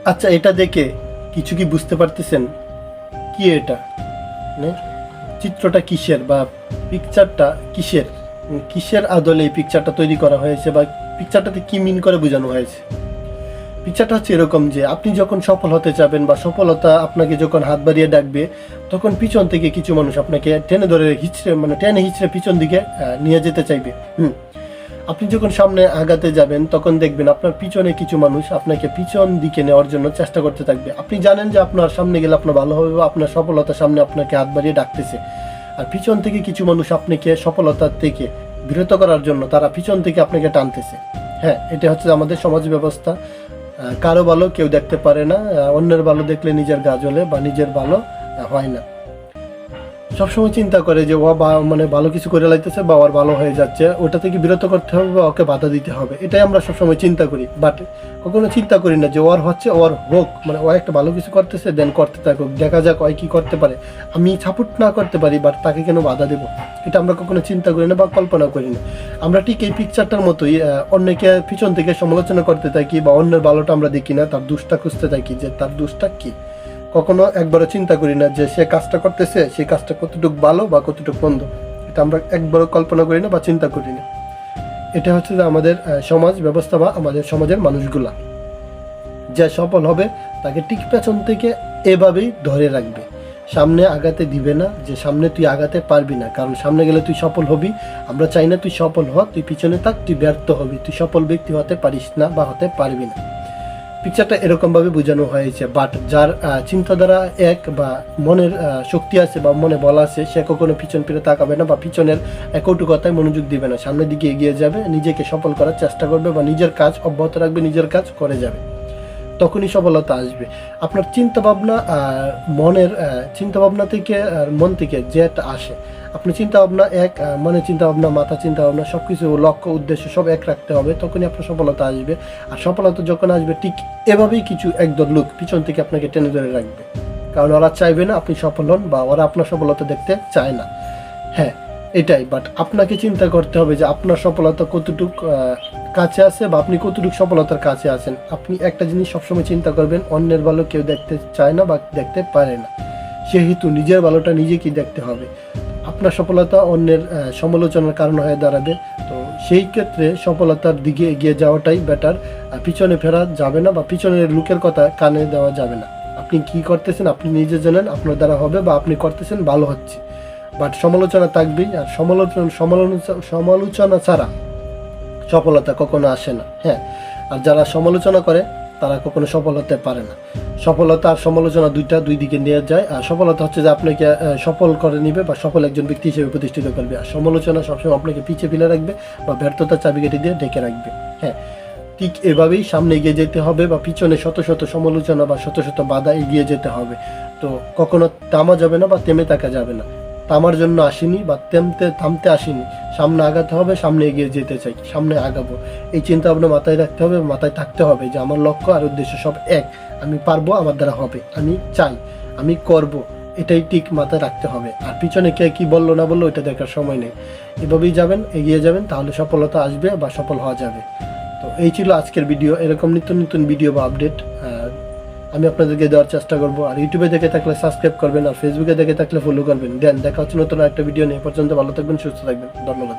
আচ্ছা, এটা দেখে কিছু কি বুঝতে পারতেছেন? কি এটা, মানে চিত্রটা কিসের বা পিকচারটা কিসের, কিসের আদলে এই পিকচারটা তৈরি করা হয়েছে বা পিকচারটাতে কি মিন করে বোঝানো হয়েছে? পিকচারটা হচ্ছে এরকম যে আপনি যখন সফল হতে যাবেন বা সফলতা আপনাকে যখন হাত বাড়িয়ে ডাকবে, তখন পিছন থেকে কিছু মানুষ আপনাকে টেনে ধরে হিচড়ে, মানে টেনে হিচড়ে পিছন দিকে নিয়ে যেতে চাইবে। আপনি যখন সামনে আগাতে যাবেন তখন দেখবেন আপনার পিছনে কিছু মানুষ আপনাকে পিছন দিকে নেওয়ার জন্য চেষ্টা করতে থাকবে। আপনি জানেন যে আপনার সামনে গেলে আপনার ভালো হবে বা আপনার সফলতার সামনে আপনাকে হাত বাড়িয়ে ডাকতেছে, আর পিছন থেকে কিছু মানুষ আপনাকে সফলতার থেকে বিরত করার জন্য তারা পিছন থেকে আপনাকে টানতেছে। হ্যাঁ, এটা হচ্ছে আমাদের সমাজ ব্যবস্থা। কারো ভালো কেউ দেখতে পারে না, অন্যের ভালো দেখলে নিজের গা জ্বলে বা নিজের ভালো হয় না। সবসময় চিন্তা করে যে ও মানে ভালো কিছু করে লাগতেছে বা ওর ভালো হয়ে যাচ্ছে, ওটা থেকে বিরত করতে হবে বা ওকে বাধা দিতে হবে, এটাই আমরা সবসময় চিন্তা করি। বাট কখনো চিন্তা করি না যে ওর হচ্ছে ওর হোক, মানে ও একটা ভালো কিছু করতেছে, দেন করতে থাকুক, দেখা যাক ওই কী করতে পারে, আমি সাপোর্ট না করতে পারি বাট তাকে কেন বাধা দেবো, এটা আমরা কখনো চিন্তা করি না বা কল্পনা করি না। আমরা ঠিক এই পিকচারটার মতোই অন্যকে পিছন থেকে সমালোচনা করতে থাকি বা অন্যের ভালোটা আমরা দেখি না, তার দোষটা খুঁজতে থাকি যে তার দোষটা কী। কখনো একবারও চিন্তা করি না যে সে কাজটা করতেছে, সেই কাজটা কতটুকু ভালো বা কতটুকু মন্দ, এটা আমরা একবারও কল্পনা করি না বা চিন্তা করি না। এটা হচ্ছে যে আমাদের সমাজ ব্যবস্থা বা আমাদের সমাজের মানুষগুলা যে সফল হবে তাকে ঠিক পেছন থেকে এভাবেই ধরে রাখবে, সামনে আগাতে দিবে না, যে সামনে তুই আগাতে পারবি না, কারণ সামনে গেলে তুই সফল হবি। আমরা চাই না তুই সফল হ, তুই পিছনে থাক, তুই ব্যর্থ হবি, তুই সফল ব্যক্তি হতে পারিস না বা হতে পারবি না। পিকচারটা এরকমভাবে বোঝানো হয়েছে। বাট যার চিন্তাধারা এক বা মনের শক্তি আছে বা মনে বলা আছে, সে কখনো পিছন ফিরে তাকাবে না বা পিছনের কটুকতায় মনোযোগ দিবে না, সামনের দিকে এগিয়ে যাবে, নিজেকে সফল করার চেষ্টা করবে বা নিজের কাজ অব্যাহত রাখবে, নিজের কাজ করে যাবে, তখনই সফলতা আসবে। আপনার চিন্তাভাবনা মনের চিন্তাভাবনা থেকে আর মন থেকে যেটা আসে, আপনি চিন্তাভাবনা এক, মনের চিন্তাভাবনা, মাথা চিন্তাভাবনা, সব কিছু লক্ষ্য উদ্দেশ্য সব এক রাখতে হবে, তখনই আপনার সফলতা আসবে। আর সফলতা যখন আসবে ঠিক এভাবেই কিছু একদল লোক পিছন থেকে আপনাকে টেনে ধরে রাখবে, কারণ ওরা চাইবে না আপনি সফল হন বা ওরা আপনার সফলতা দেখতে চায় না। হ্যাঁ, এটাই। বাট আপনাকে চিন্তা করতে হবে যে আপনার সফলতা কতটুক কাছে আছে বা আপনি কতটুকু সফলতার কাছে আছেন। আপনি একটা জিনিস সবসময় চিন্তা করবেন, অন্যের ভালো কেউ দেখতে চায় না বা দেখতে পারে না, সেহেতু নিজের ভালোটা নিজেকেই দেখতে হবে। আপনার সফলতা অন্যের সমালোচনার কারণ হয়ে দাঁড়াবে, তো সেই ক্ষেত্রে সফলতার দিকে এগিয়ে যাওয়াটাই বেটার। পিছনে ফেরা যাবে না বা পিছনের লোকের কথা কানে দেওয়া যাবে না। আপনি কি করতেছেন আপনি নিজে জানেন, আপনার দ্বারা হবে বা আপনি করতেছেন ভালো হচ্ছে, বাট সমালোচনা থাকবেই। আর সমালোচনা ছাড়া সফলতা কখনো আসে না। হ্যাঁ, আর যারা সমালোচনা করে তারা কখনো সফল হতে পারে না। সফলতা আর সমালোচনা দুই দিকে নিয়ে যায়। আর সফলতা হচ্ছে যে আপনাকে সফল করে নিবে বা সফল একজন ব্যক্তি হিসেবে প্রতিষ্ঠিত করবে, আর সমালোচনা সবসময় আপনাকে পিছিয়ে ফেলে রাখবে বা ব্যর্থতার চাবিকাঠি দিয়ে ঢেকে রাখবে। হ্যাঁ, ঠিক এভাবেই সামনে এগিয়ে যেতে হবে বা পিছনে শত শত সমালোচনা বা শত শত বাধা এগিয়ে যেতে হবে। তো কখনো থামা যাবে না বা থেমে থাকা যাবে না। থামার জন্য আসিনি বা থামতে আসিনি, সামনে আগাতে হবে, সামনে এগিয়ে যেতে চাই, সামনে আগাবো, এই চিন্তা ভাবনা মাথায় রাখতে হবে, মাথায় থাকতে হবে যে আমার লক্ষ্য আর উদ্দেশ্য সব এক, আমি পারবো, আমার দ্বারা হবে, আমি চাই, আমি করব, এটাই ঠিক মাথায় রাখতে হবে। আর পিছনে কে কী বললো না বললো ওইটা দেখার সময় নেই, এভাবেই যাবেন, এগিয়ে যাবেন, তাহলে সফলতা আসবে বা সফল হওয়া যাবে। তো এই ছিল আজকের ভিডিও। এরকম নিত্য নতুন ভিডিও বা আপডেট আমি আপনাদেরকে দেওয়ার চেষ্টা করবো। আর ইউটিউবে দেখে থাকলে সাবস্ক্রাইব করবেন, আর ফেসবুকে দেখে থাকলে ফলো করবেন। দেন দেখা হচ্ছে নতুন একটা ভিডিও নিয়ে। পর্যন্ত ভালো থাকবেন, সুস্থ থাকবেন, ধন্যবাদ।